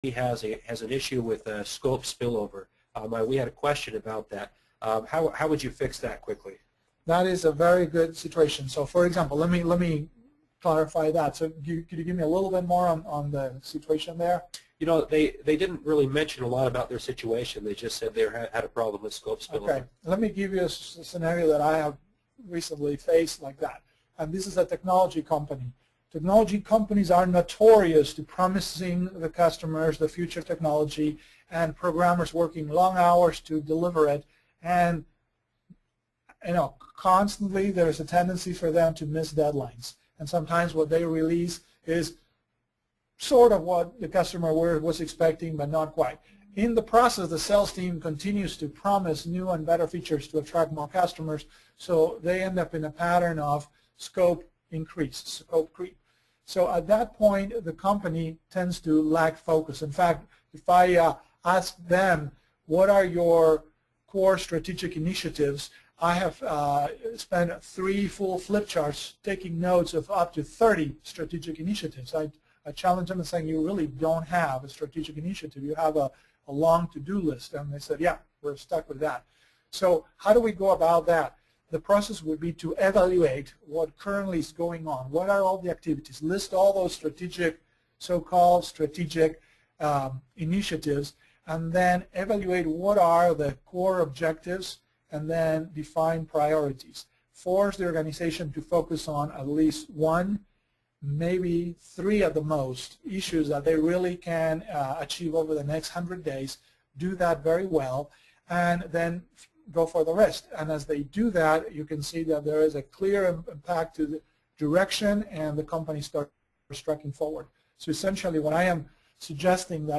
has an issue with scope spillover. We had a question about that. How would you fix that quickly? That is a very good situation. So, for example, let me clarify that. So, could you give me a little bit more on the situation there? You know, they didn't really mention a lot about their situation. They just said they had a problem with scope spillover. Okay, let me give you a scenario that I have recently faced like that. And this is a technology company. Technology companies are notorious to promising the customers the future technology and programmers working long hours to deliver it. And constantly there's a tendency for them to miss deadlines. And sometimes what they release is sort of what the customer was expecting, but not quite. In the process, the sales team continues to promise new and better features to attract more customers, so they end up in a pattern of scope increase, scope creep. So at that point, the company tends to lack focus. In fact, if I ask them, what are your core strategic initiatives, I have spent 3 full flip charts taking notes of up to 30 strategic initiatives. I challenge them and saying, you really don't have a strategic initiative. You have a long to-do list. And they said, yeah, we're stuck with that. So how do we go about that? The process would be to evaluate what currently is going on. What are all the activities? List all those strategic, so-called strategic initiatives, and then evaluate what are the core objectives, and then define priorities. Force the organization to focus on at least 1, maybe 3 at the most, issues that they really can achieve over the next 100 days. Do that very well, and then go for the rest. And as they do that, you can see that there is a clear impact to the direction, and the company starts striking forward. So essentially what I am suggesting that